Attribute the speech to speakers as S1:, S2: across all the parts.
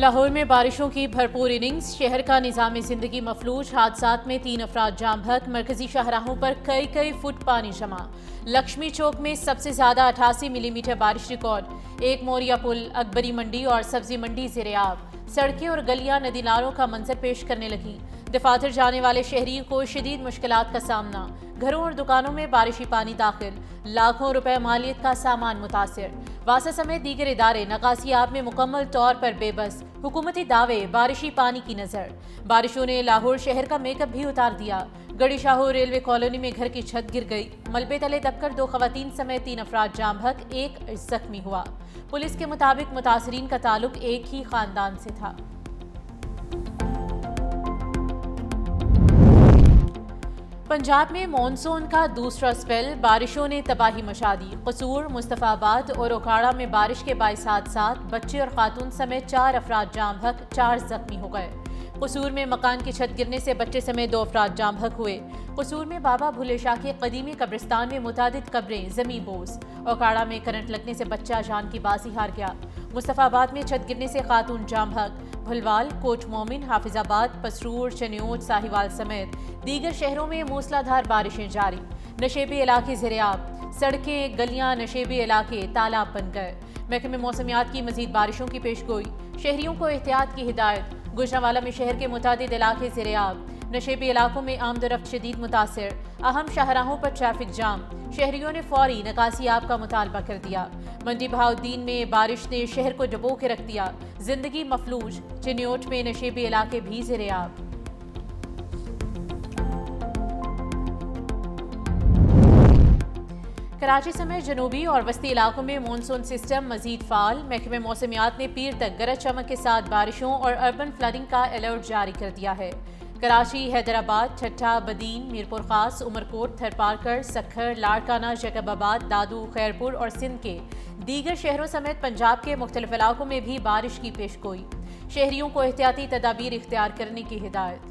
S1: لاہور میں بارشوں کی بھرپور اننگز، شہر کا نظام زندگی مفلوج، حادثات میں 3 افراد جام بحق، مرکزی شاہراہوں پر کئی فٹ پانی جمع۔ لکشمی چوک میں سب سے زیادہ 88 ملی میٹر بارش ریکارڈ، ایک موریا پل، اکبری منڈی اور سبزی منڈی زیر آب، سڑکیں اور گلیاں ندی نالوں کا منظر پیش کرنے لگیں۔ دفاتر جانے والے شہریوں کو شدید مشکلات کا سامنا، گھروں اور دکانوں میں بارشی پانی داخل، لاکھوں روپے مالیت کا سامان متاثر۔ واسا سمیت دیگر ادارے نکاسی آب میں مکمل طور پر بے بس، حکومتی دعوے بارشی پانی کی نظر۔ بارشوں نے لاہور شہر کا میک اپ بھی اتار دیا۔ گڑی شاہو ریلوے کالونی میں گھر کی چھت گر گئی، ملبے تلے دب کر 2 خواتین سمیت 3 افراد جام بحق، ایک زخمی ہوا۔ پولیس کے مطابق متاثرین کا تعلق ایک ہی خاندان سے تھا۔ پنجاب میں مانسون کا دوسرا سپیل، بارشوں نے تباہی مچا دی۔ قصور، مصطفیٰ آباد اور اوکھاڑا میں بارش کے باعث حادثات، بچے اور خاتون سمیت 4 افراد جام بحق، 4 زخمی ہو گئے۔ قصور میں مکان کی چھت گرنے سے بچے سمیت 2 افراد جام بحق ہوئے۔ قصور میں بابا بھولے شاہ کے قدیمی قبرستان میں متعدد قبریں زمیں بوس۔ اوکھاڑا میں کرنٹ لگنے سے بچہ جان کی بازی ہار گیا۔ مصطفیٰ آباد میں چھت گرنے سے خاتون جام بحق۔ بھلوال، کوٹ مومن، حافظ آباد، پسرور، چنیوٹ، ساہیوال سمیت دیگر شہروں میں موسلا دھار بارشیں جاری۔ نشیبی علاقے زیر آب، سڑکیں، گلیاں نشیبی علاقے تالاب بن گئے۔ محکمہ موسمیات کی مزید بارشوں کی پیش گوئی، شہریوں کو احتیاط کی ہدایت۔ گوجرانوالہ میں شہر کے متعدد علاقے زیر آب، نشیبی علاقوں میں آمد و رفت شدید متاثر، اہم شاہراہوں پر ٹریفک جام، شہریوں نے فوری نکاسی آب کا مطالبہ کر دیا۔ منڈی بہاؤالدین میں بارش نے شہر کو ڈبو کے رکھ دیا، زندگی مفلوج، چنیوٹ میں نشیبی علاقے بھی زیر آب۔ کراچی سمیت جنوبی اور وسطی علاقوں میں مانسون سسٹم مزید فعال، محکمہ موسمیات نے پیر تک گرج چمک کے ساتھ بارشوں اور اربن فلڈنگ کا الرٹ جاری کر دیا ہے۔ کراچی، حیدرآباد، ٹھٹھہ، بدین، میرپور خاص، عمرکوٹ، تھرپارکر، سکھر، لاڑکانہ، جیکب آباد، دادو، خیرپور اور سندھ کے دیگر شہروں سمیت پنجاب کے مختلف علاقوں میں بھی بارش کی پیش گوئی، شہریوں کو احتیاطی تدابیر اختیار کرنے کی ہدایت۔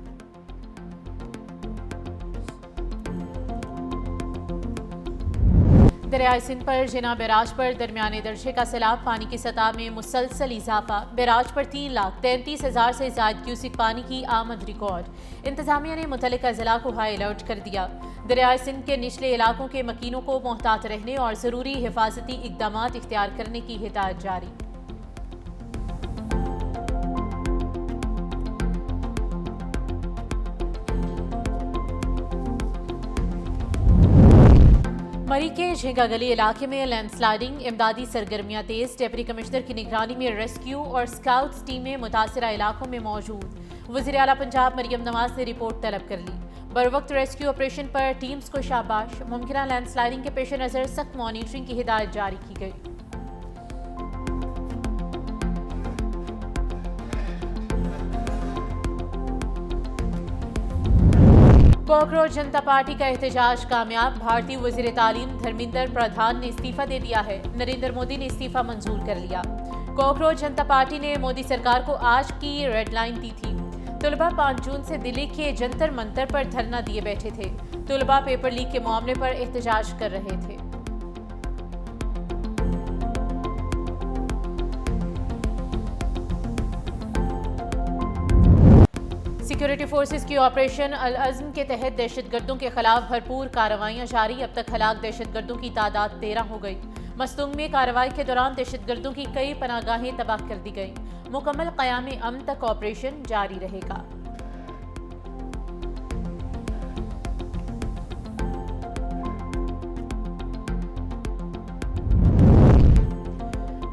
S1: دریائے سندھ پر جناح بیراج پر درمیانے درجے کا سیلاب، پانی کی سطح میں مسلسل اضافہ، بیراج پر 3,33,000 سے زائد کیوسک پانی کی آمد ریکارڈ۔ انتظامیہ نے متعلقہ اضلاع کو ہائی الرٹ کر دیا۔ دریائے سندھ کے نچلے علاقوں کے مکینوں کو محتاط رہنے اور ضروری حفاظتی اقدامات اختیار کرنے کی ہدایت جاری۔ مری کے جھینگا گلی علاقے میں لینڈ سلائیڈنگ، امدادی سرگرمیاں تیز، ڈپٹی کمشنر کی نگرانی میں ریسکیو اور سکاؤٹس ٹیمیں متاثرہ علاقوں میں موجود۔ وزیر اعلیٰ پنجاب مریم نواز نے رپورٹ طلب کر لی۔ بروقت ریسکیو آپریشن پر ٹیمز کو شاباش، ممکنہ لینڈ سلائیڈنگ کے پیش نظر سخت مانیٹرنگ کی ہدایت جاری کی گئی۔ کوکروچ جنتا پارٹی کا احتجاج کامیاب، بھارتی وزیر تعلیم دھرمیندر پردھان نے استعفیٰ دے دیا ہے، نریندر مودی نے استعفیٰ منظور کر لیا۔ کوکروچ جنتا پارٹی نے مودی سرکار کو آج کی ریڈ لائن دی تھی۔ طلباء 5 جون سے دلی کے جنتر منتر پر دھرنا دیے بیٹھے تھے۔ طلباء پیپر لیک کے معاملے پر احتجاج کر رہے تھے۔ سیکیورٹی فورسز کی آپریشن العزم کے تحت دہشت گردوں کے خلاف بھرپور کارروائیاں جاری، اب تک ہلاک دہشت گردوں کی تعداد 13 ہو گئی۔ مستونگ میں کارروائی کے دوران دہشت گردوں کی کئی پناہ گاہیں تباہ کر دی گئیں۔ مکمل قیام امن تک آپریشن جاری رہے گا۔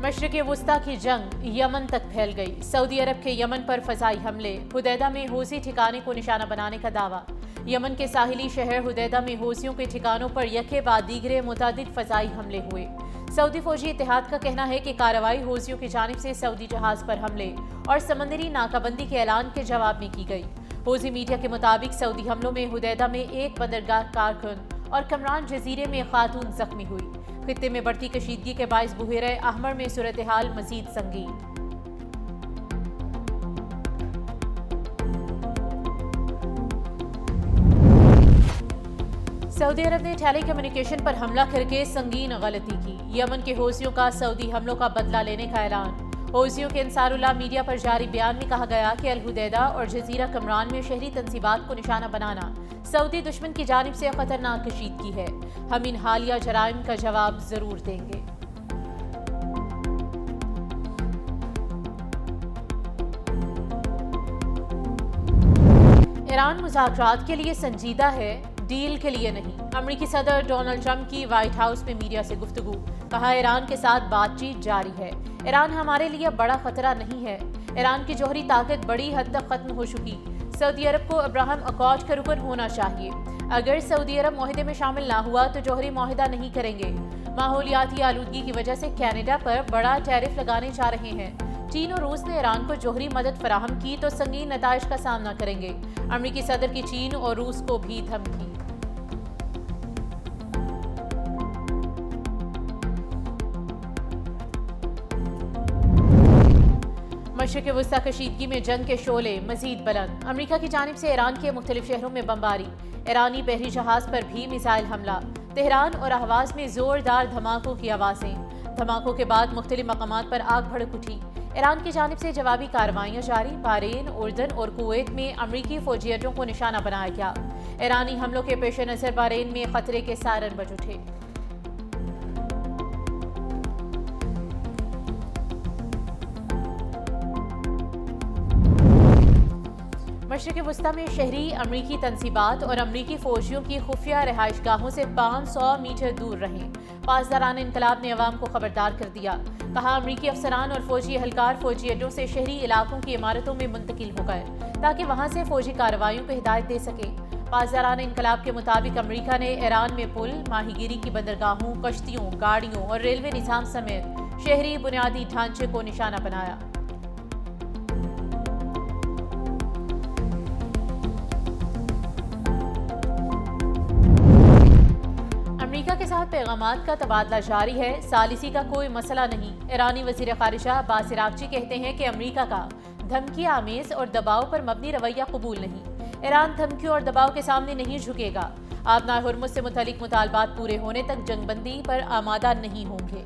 S1: مشرق وسطی کی جنگ یمن تک پھیل گئی، سعودی عرب کے یمن پر فضائی حملے، حدیدہ میں حوثی ٹھکانے کو نشانہ بنانے کا دعویٰ۔ یمن کے ساحلی شہر حدیدہ میں حوثیوں کے ٹھکانوں پر یکے بعد دیگرے متعدد فضائی حملے ہوئے۔ سعودی فوجی اتحاد کا کہنا ہے کہ کارروائی حوثیوں کی جانب سے سعودی جہاز پر حملے اور سمندری ناکہ بندی کے اعلان کے جواب میں کی گئی۔ حوثی میڈیا کے مطابق سعودی حملوں میں حدیدہ میں ایک بندرگاہ کارکن اور کمران جزیرے میں خاتون زخمی ہوئی۔ خطے میں بڑھتی کشیدگی کے باعث بحیرہ احمر میں صورتحال مزید سنگین۔ سعودی عرب نے ٹیلی کمیونیکیشن پر حملہ کر کے سنگین غلطی کی، یمن کے حوثیوں کا سعودی حملوں کا بدلہ لینے کا اعلان۔ حوثیوں کے انصار اللہ میڈیا پر جاری بیان میں کہا گیا کہ الحدیدہ اور جزیرہ کمران میں شہری تنصیبات کو نشانہ بنانا سعودی دشمن کی جانب سے خطرناک کشیدگی ہے۔ ہم ان حالیہ جرائم کا جواب ضرور دیں گے۔ ایران مذاکرات کے لیے سنجیدہ ہے، ڈیل کے لیے نہیں۔ امریکی صدر ڈونلڈ ٹرمپ کی وائٹ ہاؤس میں میڈیا سے گفتگو، کہا ایران کے ساتھ بات چیت جاری ہے۔ ایران ہمارے لیے بڑا خطرہ نہیں ہے۔ ایران کی جوہری طاقت بڑی حد تک ختم ہو چکی۔ سعودی عرب کو ابراہم اکارڈ کا رکن ہونا چاہیے۔ اگر سعودی عرب معاہدے میں شامل نہ ہوا تو جوہری معاہدہ نہیں کریں گے۔ ماحولیاتی آلودگی کی وجہ سے کینیڈا پر بڑا ٹیرف لگانے جا رہے ہیں۔ چین اور روس نے ایران کو جوہری مدد فراہم کی تو سنگین نتائج کا سامنا کریں گے۔ امریکی صدر کی چین اور روس کو بھی دھمکی۔ مشرق وسطی کشیدگی میں جنگ کے شعلے مزید بلند۔ امریکہ کی جانب سے ایران کے مختلف شہروں میں بمباری، ایرانی بحری جہاز پر بھی میزائل حملہ، تہران اور اہواز میں زوردار دھماکوں کی آوازیں۔ دھماکوں کے بعد مختلف مقامات پر آگ بھڑک اٹھی۔ ایران کی جانب سے جوابی کارروائیاں جاری، بحرین، اردن اور کویت میں امریکی فوجی اڈوں کو نشانہ بنایا گیا۔ ایرانی حملوں کے پیش نظر بحرین میں خطرے کے سائرن بج اٹھے۔ مشرق وسطی میں شہری امریکی تنصیبات اور امریکی فوجیوں کی خفیہ رہائش گاہوں سے 500 میٹر دور رہیں۔ پاسداران انقلاب نے عوام کو خبردار کر دیا، کہا امریکی افسران اور فوجی اہلکار فوجی اڈوں سے شہری علاقوں کی عمارتوں میں منتقل ہو گئے تاکہ وہاں سے فوجی کارروائیوں کو ہدایت دے سکیں۔ پاسداران انقلاب کے مطابق امریکہ نے ایران میں پل، ماہی گیری کی بندرگاہوں، کشتیوں، گاڑیوں اور ریلوے نظام سمیت شہری بنیادی ڈھانچے کو نشانہ بنایا۔ امریکہ کے ساتھ پیغامات کا تبادلہ جاری ہے، ثالثی کا کوئی مسئلہ نہیں۔ ایرانی وزیر خارجہ عباس عراقچی کہتے ہیں کہ امریکہ کا دھمکی آمیز اور دباؤ پر مبنی رویہ قبول نہیں۔ ایران دھمکیوں اور دباؤ کے سامنے نہیں جھکے گا۔ آبنائے ہرمز سے متعلق مطالبات پورے ہونے تک جنگ بندی پر آمادہ نہیں ہوں گے۔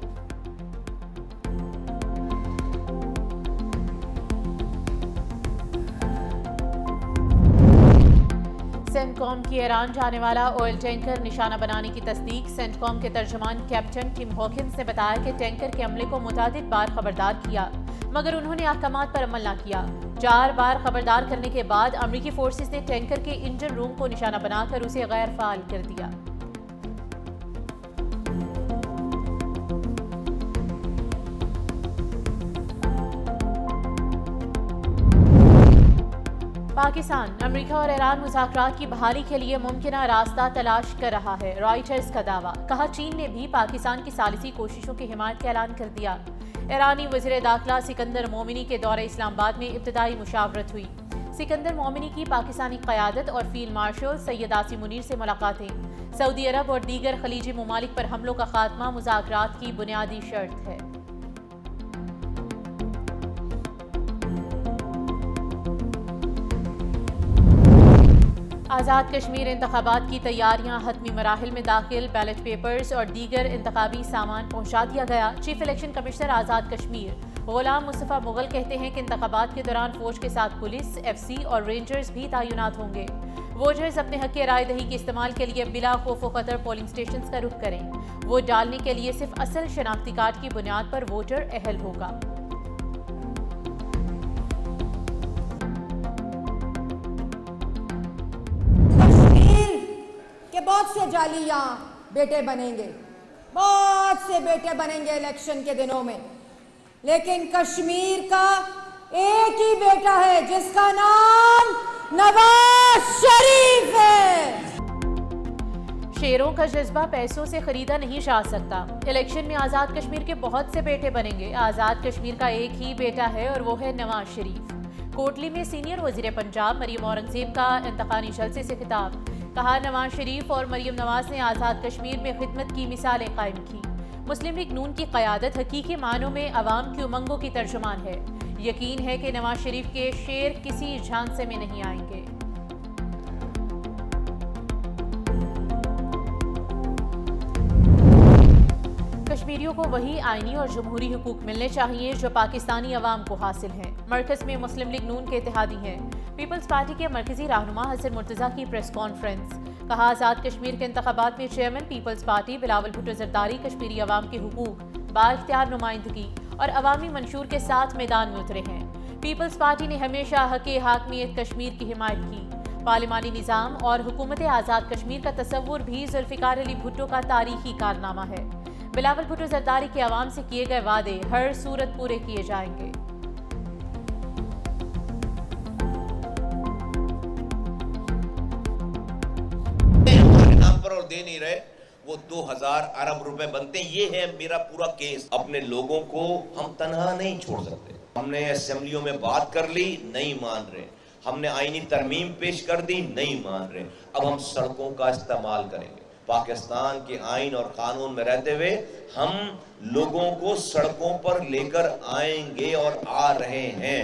S1: سینٹ کام کی ایران جانے والا آئل ٹینکر نشانہ بنانے کی تصدیق۔ سینٹ کام کے ترجمان کیپٹن ٹم ہاکنز نے بتایا کہ ٹینکر کے عملے کو متعدد بار خبردار کیا مگر انہوں نے احکامات پر عمل نہ کیا۔ 4 بار خبردار کرنے کے بعد امریکی فورسز نے ٹینکر کے انجن روم کو نشانہ بنا کر اسے غیر فعال کر دیا۔ پاکستان، امریکہ اور ایران مذاکرات کی بحالی کے لیے ممکنہ راستہ تلاش کر رہا ہے، رائٹرز کا دعویٰ۔ کہا چین نے بھی پاکستان کی ثالثی کوششوں کی حمایت کا اعلان کر دیا۔ ایرانی وزیر داخلہ سکندر مومنی کے دورہ اسلام آباد میں ابتدائی مشاورت ہوئی۔ سکندر مومنی کی پاکستانی قیادت اور فیلڈ مارشل سید عاصم منیر سے ملاقاتیں۔ سعودی عرب اور دیگر خلیجی ممالک پر حملوں کا خاتمہ مذاکرات کی بنیادی شرط ہے۔ آزاد کشمیر انتخابات کی تیاریاں حتمی مراحل میں داخل، بیلٹ پیپرز اور دیگر انتخابی سامان پہنچا دیا گیا۔ Chief election commissioner Azad Kashmir Ghulam Mustafa Mughal کہتے ہیں کہ انتخابات کے دوران فوج کے ساتھ پولیس، ایف سی اور رینجرز بھی تعینات ہوں گے۔ ووٹرز اپنے حق رائے دہی کے استعمال کے لیے بلا خوف و خطر پولنگ اسٹیشنز کا رخ کریں۔ ووٹ ڈالنے کے لیے صرف اصل شناختی کارڈ کی بنیاد پر ووٹر اہل ہوگا۔
S2: بہت سے جعلی یہاں بیٹے بنیں گے، بہت سے بیٹے بنیں گے الیکشن کے دنوں میں، لیکن کشمیر کا ایک ہی بیٹا ہے جس کا نام نواز شریف ہے۔
S1: شیروں کا جذبہ پیسوں سے خریدا نہیں جا سکتا۔ الیکشن میں آزاد کشمیر کے بہت سے بیٹے بنیں گے۔ آزاد کشمیر کا ایک ہی بیٹا ہے اور وہ ہے نواز شریف۔ کوٹلی میں سینئر وزیر پنجاب مریم اورنگزیب کا انتقامی جلسے سے خطاب، کہا نواز شریف اور مریم نواز نے آزاد کشمیر میں خدمت کی مثالیں قائم کی۔ مسلم لیگ نون کی قیادت حقیقی معنوں میں عوام کی امنگوں کی ترجمان ہے۔ یقین ہے کہ نواز شریف کے شیر کسی جھانسے میں نہیں آئیں گے۔ کشمیریوں کو وہی آئینی اور جمہوری حقوق ملنے چاہیے جو پاکستانی عوام کو حاصل ہیں۔ مرکز میں مسلم لیگ نون کے اتحادی ہیں۔ پیپلز پارٹی کے مرکزی رہنما حسن مرتضیٰ کی پریس کانفرنس۔ کہا آزاد کشمیر کے انتخابات میں چیئرمین پیپلز پارٹی بلاول بھٹو زرداری کشمیری عوام کے حقوق، بااختیار نمائندگی اور عوامی منشور کے ساتھ میدان میں اترے ہیں۔ پیپلز پارٹی نے ہمیشہ حق حاکمیت کشمیر کی حمایت کی۔ پارلیمانی نظام اور حکومت آزاد کشمیر کا تصور بھی ذوالفقار علی بھٹو کا تاریخی کارنامہ ہے۔ بلاول بھٹو زرداری کے عوام سے کیے گئے وعدے ہر صورت پورے کیے جائیں گے۔
S3: اور دے نہیں رہے، وہ 2000 ارب روپے بنتے ہیں۔ یہ ہے میرا پورا کیس۔ اپنے لوگوں کو ہم تنہا نہیں چھوڑ سکتے۔ ہم نے اسمبلیوں میں بات کر لی، نہیں مان رہے۔ ہم نے آئینی ترمیم پیش کر دی، نہیں مان رہے۔ اب ہم سڑکوں کا استعمال کریں گے۔ پاکستان کے آئین اور قانون میں رہتے ہوئے ہم لوگوں کو سڑکوں پر لے کر آئیں گے اور آ رہے ہیں۔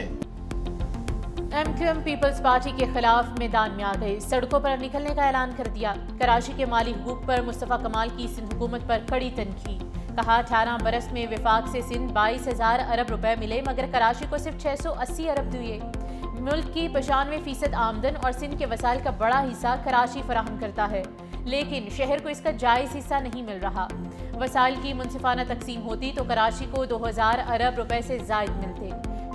S1: M Q M Peoples Party کے خلاف میدان میں آ گئی، سڑکوں پر نکلنے کا اعلان کر دیا۔ کراچی کے مالی حقوق پر مصطفیٰ کمال کی سندھ حکومت پر کڑی تنقید۔ کہا 18 برس میں وفاق سے سندھ 22,000 ارب روپے ملے مگر کراچی کو صرف 680 ارب دیے۔ ملک کی 95% آمدن اور سندھ کے وسائل کا بڑا حصہ کراچی فراہم کرتا ہے، لیکن شہر کو اس کا جائز حصہ نہیں مل رہا۔ وسائل کی منصفانہ تقسیم ہوتی تو کراچی کو 2000 ارب روپے سے زائد ملتے،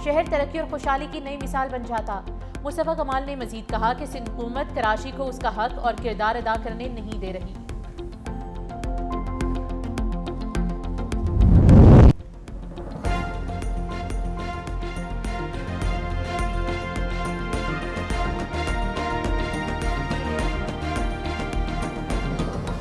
S1: شہر ترقی اور خوشحالی کی نئی مثال بن جاتا۔ مصطفیٰ کمال نے مزید کہا کہ سندھ حکومت کراچی کو اس کا حق اور کردار ادا کرنے نہیں دے رہی۔